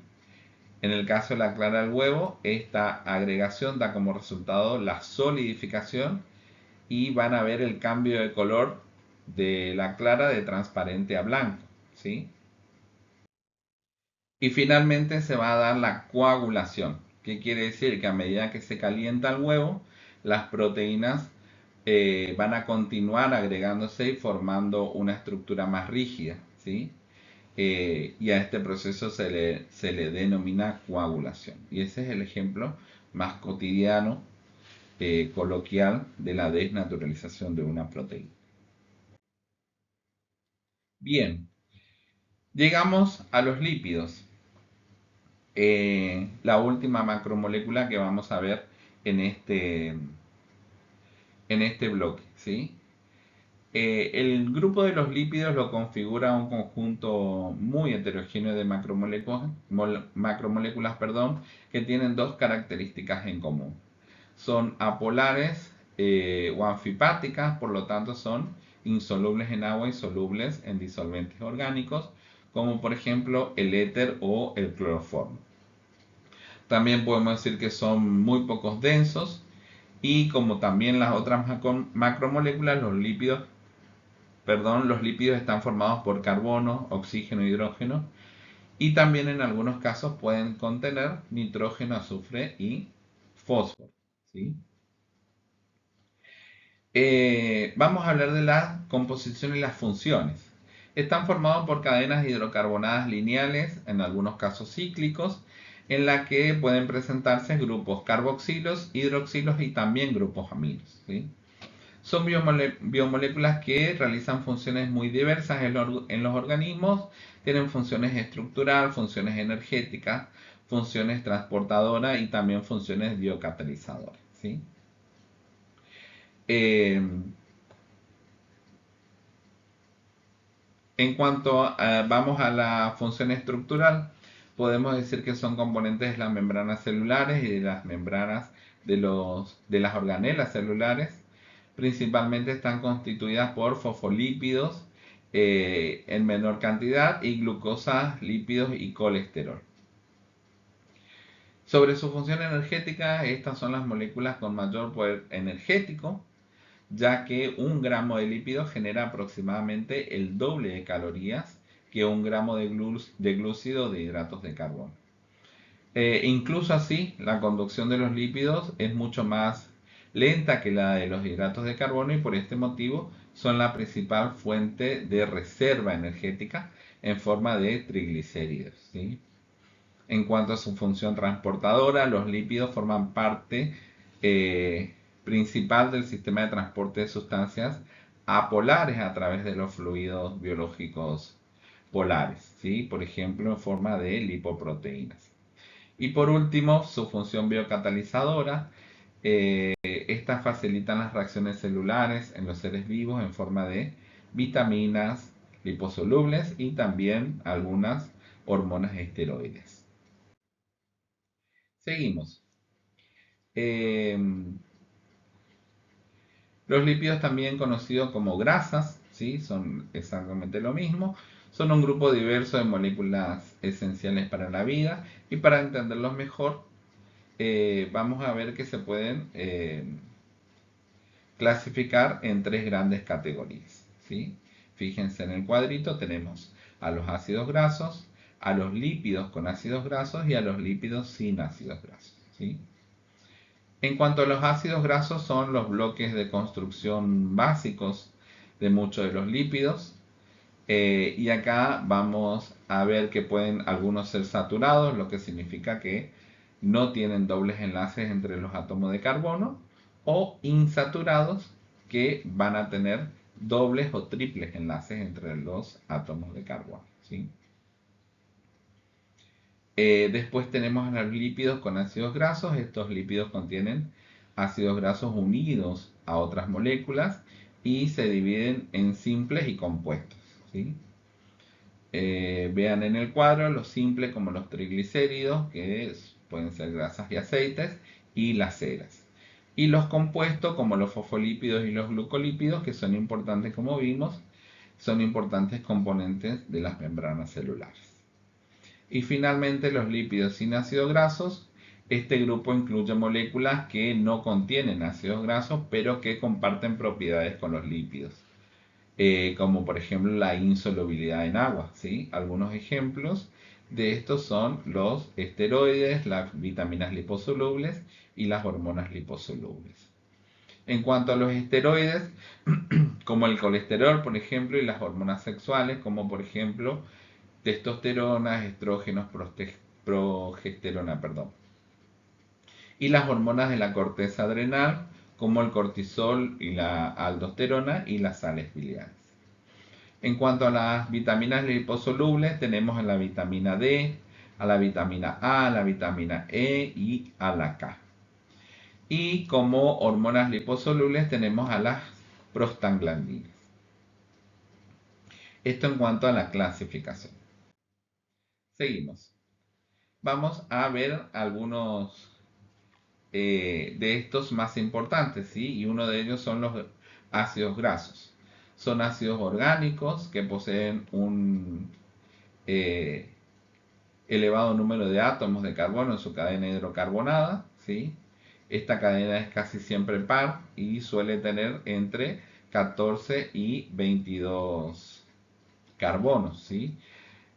En el caso de la clara del huevo, esta agregación da como resultado la solidificación y van a ver el cambio de color de la clara de transparente a blanco, ¿sí? Y finalmente se va a dar la coagulación. ¿Qué quiere decir? Que a medida que se calienta el huevo, las proteínas van a continuar agregándose y formando una estructura más rígida, ¿sí? Y a este proceso se le denomina coagulación. Y ese es el ejemplo más cotidiano, coloquial, de la desnaturalización de una proteína. Bien, llegamos a los lípidos. La última macromolécula que vamos a ver en este bloque, ¿sí? El grupo de los lípidos lo configura un conjunto muy heterogéneo de macromoléculas, perdón, que tienen dos características en común. Son apolares o anfipáticas, por lo tanto son insolubles en agua y solubles en disolventes orgánicos, como por ejemplo el éter o el cloroformo. También podemos decir que son muy pocos densos y como también las otras macromoléculas, los lípidos están formados por carbono, oxígeno, hidrógeno y también en algunos casos pueden contener nitrógeno, azufre y fósforo, ¿sí? Vamos a hablar de la composición y las funciones. Están formados por cadenas hidrocarbonadas lineales, en algunos casos cíclicos, en la que pueden presentarse grupos carboxilos, hidroxilos y también grupos aminos, ¿sí? Son biomoléculas que realizan funciones muy diversas en los organismos. Tienen funciones estructurales, funciones energéticas, funciones transportadoras y también funciones biocatalizadoras, ¿sí? Eh, En cuanto vamos a la función estructural, podemos decir que son componentes de las membranas celulares y de las membranas de las organelas celulares. Principalmente están constituidas por fosfolípidos en menor cantidad y glucosa, lípidos y colesterol. Sobre su función energética, estas son las moléculas con mayor poder energético, ya que un gramo de lípido genera aproximadamente el doble de calorías que un gramo de glúcido de hidratos de carbono. Incluso así, la conducción de los lípidos es mucho más lenta que la de los hidratos de carbono y por este motivo son la principal fuente de reserva energética en forma de triglicéridos, ¿sí? En cuanto a su función transportadora, los lípidos forman parte principal del sistema de transporte de sustancias apolares a través de los fluidos biológicos polares, ¿sí? Por ejemplo, en forma de lipoproteínas. Y por último, su función biocatalizadora. Estas facilitan las reacciones celulares en los seres vivos en forma de vitaminas liposolubles y también algunas hormonas esteroides. Seguimos. Eh, los lípidos, también conocidos como grasas, ¿sí? Son exactamente lo mismo. Son un grupo diverso de moléculas esenciales para la vida y para entenderlos mejor, vamos a ver que se pueden clasificar en tres grandes categorías, ¿sí? Fíjense en el cuadrito, tenemos a los ácidos grasos, a los lípidos con ácidos grasos y a los lípidos sin ácidos grasos, ¿sí? En cuanto a los ácidos grasos, son los bloques de construcción básicos de muchos de los lípidos. Y acá vamos a ver que pueden algunos ser saturados, lo que significa que no tienen dobles enlaces entre los átomos de carbono, o insaturados, que van a tener dobles o triples enlaces entre los átomos de carbono, ¿sí? Después tenemos a los lípidos con ácidos grasos. Estos lípidos contienen ácidos grasos unidos a otras moléculas y se dividen en simples y compuestos, ¿sí? Vean en el cuadro los simples como los triglicéridos, que pueden ser grasas y aceites, y las ceras. Y los compuestos como los fosfolípidos y los glucolípidos, que son importantes, como vimos, son importantes componentes de las membranas celulares. Y finalmente los lípidos sin ácidos grasos. Este grupo incluye moléculas que no contienen ácidos grasos, pero que comparten propiedades con los lípidos. como por ejemplo la insolubilidad en agua, ¿sí? Algunos ejemplos de estos son los esteroides, las vitaminas liposolubles y las hormonas liposolubles. En cuanto a los esteroides, como el colesterol, por ejemplo, y las hormonas sexuales, como por ejemplo testosterona, estrógenos, progesterona, perdón. Y las hormonas de la corteza adrenal, como el cortisol y la aldosterona y las sales biliares. En cuanto a las vitaminas liposolubles, tenemos a la vitamina D, a la vitamina A, a la vitamina E y a la K. Y como hormonas liposolubles tenemos a las prostaglandinas. Esto en cuanto a la clasificación. Seguimos. Vamos a ver algunos de estos más importantes, ¿sí? Y uno de ellos son los ácidos grasos. Son ácidos orgánicos que poseen un eh, elevado número de átomos de carbono en su cadena hidrocarbonada, ¿sí? Esta cadena es casi siempre par y suele tener entre 14 y 22 carbonos, ¿sí?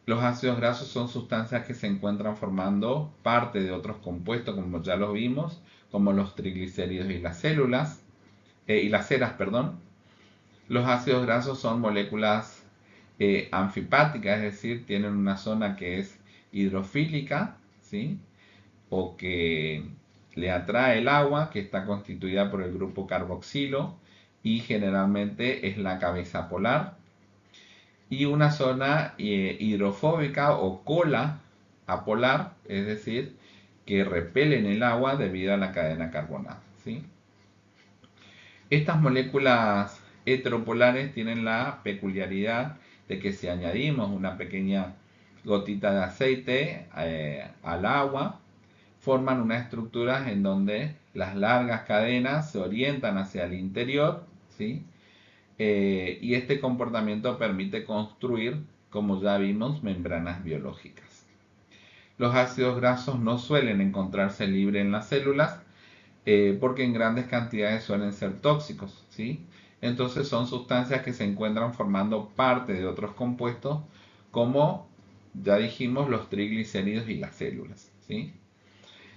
Los ácidos grasos son sustancias que se encuentran formando parte de otros compuestos, como ya lo vimos, como los triglicéridos y las células, y las ceras, perdón. Los ácidos grasos son moléculas anfipáticas, es decir, tienen una zona que es hidrofílica, ¿sí? O que le atrae el agua, que está constituida por el grupo carboxilo y generalmente es la cabeza polar, y una zona hidrofóbica o cola apolar, es decir, que repelen el agua debido a la cadena carbonada, ¿sí? Estas moléculas heteropolares tienen la peculiaridad de que si añadimos una pequeña gotita de aceite al agua, forman unas estructuras en donde las largas cadenas se orientan hacia el interior, ¿sí? Y este comportamiento permite construir, como ya vimos, membranas biológicas. Los ácidos grasos no suelen encontrarse libres en las células porque en grandes cantidades suelen ser tóxicos, ¿sí? Entonces son sustancias que se encuentran formando parte de otros compuestos como ya dijimos los triglicéridos y las células, ¿sí?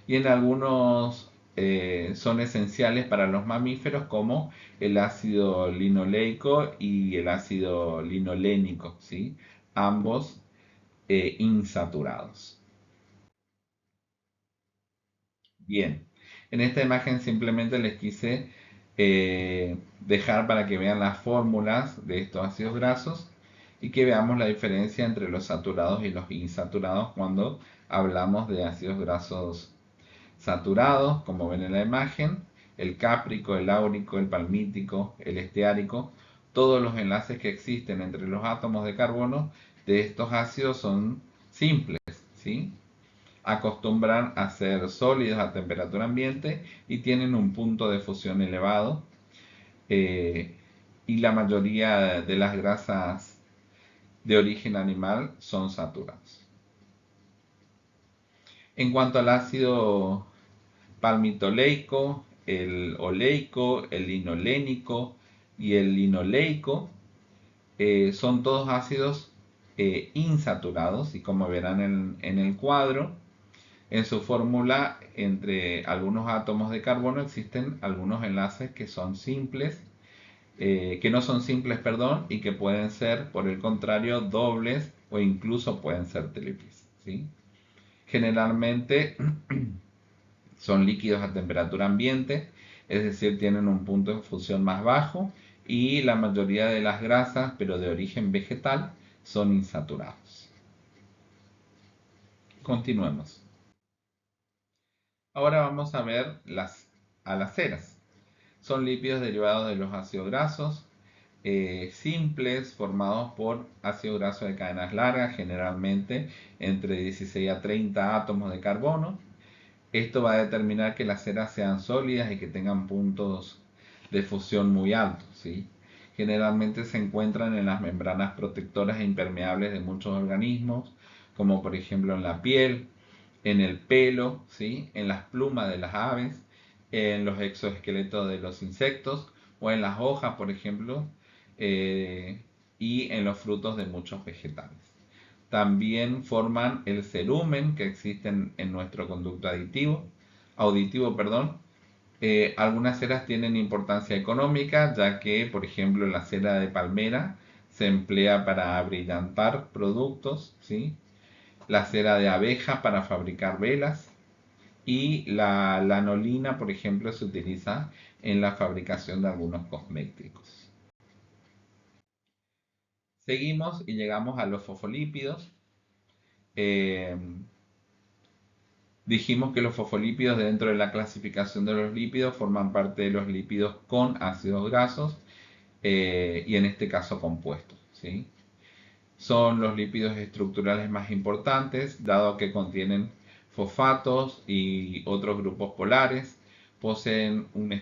Y en algunos son esenciales para los mamíferos como el ácido linoleico y el ácido linolénico, ¿sí? Ambos insaturados. Bien, en esta imagen simplemente les quise dejar para que vean las fórmulas de estos ácidos grasos y que veamos la diferencia entre los saturados y los insaturados cuando hablamos de ácidos grasos saturados, como ven en la imagen, el cáprico, el áurico, el palmítico, el esteárico, todos los enlaces que existen entre los átomos de carbono de estos ácidos son simples, ¿sí? Acostumbran a ser sólidos a temperatura ambiente y tienen un punto de fusión elevado. eh, y la mayoría de las grasas de origen animal son saturados. En cuanto al ácido palmitoleico, el oleico, el linolénico y el linoleico, son todos ácidos insaturados y como verán en el cuadro, en su fórmula entre algunos átomos de carbono existen algunos enlaces que son simples, que no son simples, perdón, y que pueden ser, por el contrario, dobles o incluso pueden ser triples, ¿sí? Generalmente son líquidos a temperatura ambiente, es decir, tienen un punto de fusión más bajo y la mayoría de las grasas, pero de origen vegetal, son insaturados. Continuemos. Ahora vamos a ver a las ceras. Son lípidos derivados de los ácidos grasos, simples, formados por ácido graso de cadenas largas, generalmente entre 16 a 30 átomos de carbono. Esto va a determinar que las ceras sean sólidas y que tengan puntos de fusión muy altos, ¿sí? Generalmente se encuentran en las membranas protectoras e impermeables de muchos organismos, como por ejemplo en la piel, en el pelo, ¿sí? En las plumas de las aves, en los exoesqueletos de los insectos o en las hojas, por ejemplo, eh, y en los frutos de muchos vegetales. También forman el cerumen que existe en nuestro conducto auditivo, perdón. Algunas ceras tienen importancia económica, ya que, por ejemplo, la cera de palmera se emplea para abrillantar productos, ¿sí? La cera de abeja para fabricar velas y la lanolina, por ejemplo, se utiliza en la fabricación de algunos cosméticos. Seguimos y llegamos a los fosfolípidos. Eh, Dijimos que los fosfolípidos dentro de la clasificación de los lípidos forman parte de los lípidos con ácidos grasos y en este caso compuestos, ¿sí? Son los lípidos estructurales más importantes, dado que contienen fosfatos y otros grupos polares, poseen un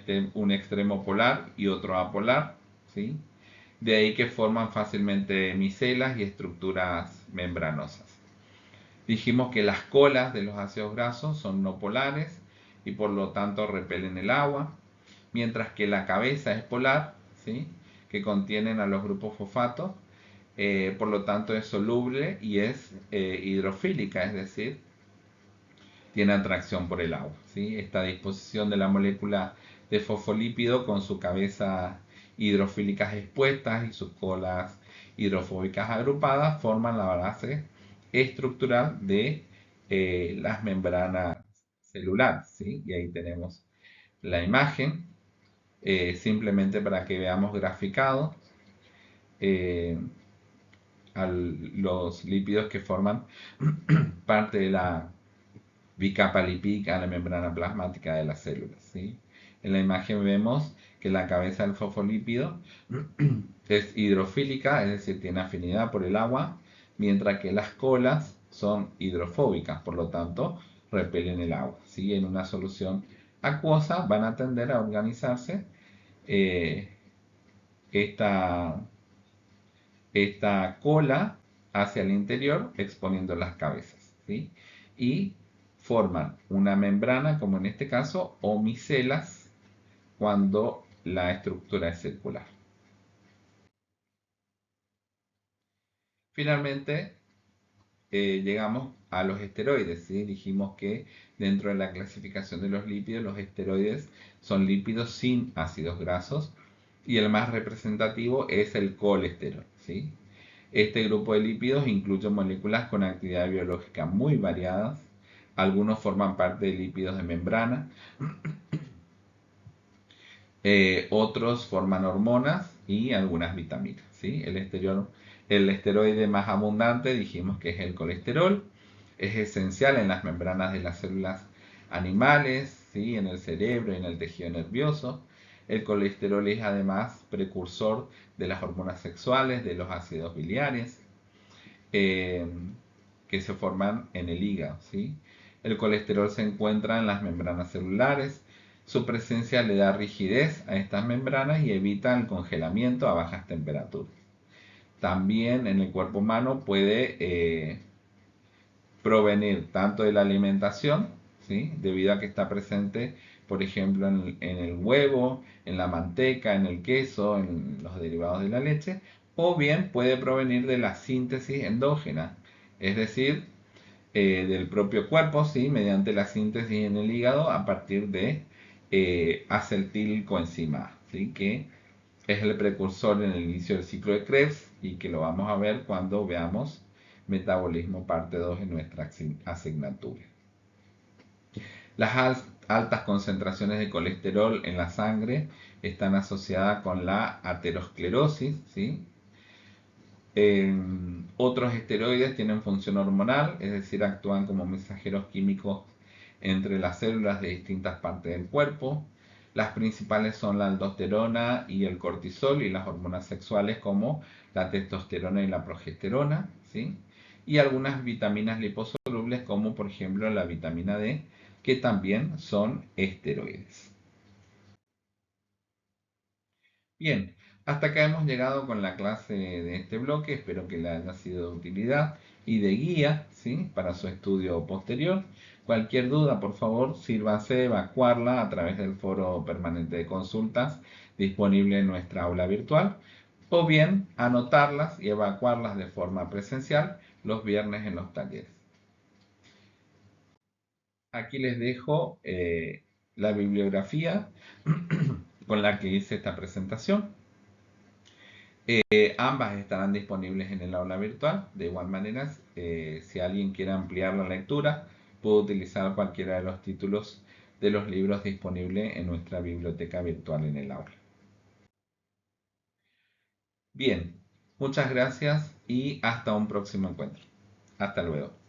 extremo polar y otro apolar, ¿sí? De ahí que forman fácilmente micelas y estructuras membranosas. Dijimos que las colas de los ácidos grasos son no polares y por lo tanto repelen el agua, mientras que la cabeza es polar, ¿sí? Que contienen a los grupos fosfatos, por lo tanto es soluble y es hidrofílica, es decir, tiene atracción por el agua, ¿sí? Esta disposición de la molécula de fosfolípido con su cabeza hidrofílicas expuestas y sus colas hidrofóbicas agrupadas forman la base estructural de las membranas celulares, ¿sí? Y ahí tenemos la imagen, simplemente para que veamos graficado eh, los lípidos que forman parte de la bicapa lipídica, la membrana plasmática de las células, ¿sí? En la imagen vemos que la cabeza del fosfolípido es hidrofílica, es decir, tiene afinidad por el agua, mientras que las colas son hidrofóbicas, por lo tanto, repelen el agua, ¿sí? En una solución acuosa van a tender a organizarse eh, esta, esta cola hacia el interior exponiendo las cabezas, ¿sí? Y forman una membrana, como en este caso, o micelas cuando la estructura es circular. Finalmente, llegamos a los esteroides, ¿sí? Dijimos que dentro de la clasificación de los lípidos, los esteroides son lípidos sin ácidos grasos y el más representativo es el colesterol, ¿sí? Este grupo de lípidos incluye moléculas con actividad biológica muy variadas. Algunos forman parte de lípidos de membrana, otros forman hormonas y algunas vitaminas, ¿sí? El esteroide más abundante dijimos que es el colesterol. Es esencial en las membranas de las células animales, ¿sí? En el cerebro y en el tejido nervioso. El colesterol es además precursor de las hormonas sexuales, de los ácidos biliares, eh, que se forman en el hígado, ¿sí? El colesterol se encuentra en las membranas celulares. Su presencia le da rigidez a estas membranas y evita el congelamiento a bajas temperaturas. También en el cuerpo humano puede provenir tanto de la alimentación, ¿sí? Debido a que está presente, por ejemplo, en el huevo, en la manteca, en el queso, en los derivados de la leche, o bien puede provenir de la síntesis endógena, es decir, del propio cuerpo, ¿sí? Mediante la síntesis en el hígado a partir de acetilcoenzima A, ¿sí? Que es el precursor en el inicio del ciclo de Krebs y que lo vamos a ver cuando veamos metabolismo parte 2 en nuestra asignatura. Las altas concentraciones de colesterol en la sangre están asociadas con la aterosclerosis, ¿sí? Otros esteroides tienen función hormonal, es decir, actúan como mensajeros químicos entre las células de distintas partes del cuerpo. Las principales son la aldosterona y el cortisol y las hormonas sexuales como la testosterona y la progesterona, ¿sí? Y algunas vitaminas liposolubles como por ejemplo la vitamina D, que también son esteroides. Bien, hasta acá hemos llegado con la clase de este bloque. Espero que le haya sido de utilidad y de guía, ¿sí? Para su estudio posterior. Cualquier duda, por favor, sírvase de evacuarla a través del foro permanente de consultas disponible en nuestra aula virtual. o bien anotarlas y evacuarlas de forma presencial los viernes en los talleres. Aquí les dejo la bibliografía con la que hice esta presentación. Ambas estarán disponibles en el aula virtual. De igual manera, si alguien quiere ampliar la lectura, puede utilizar cualquiera de los títulos de los libros disponibles en nuestra biblioteca virtual en el aula. Bien, muchas gracias y hasta un próximo encuentro. Hasta luego.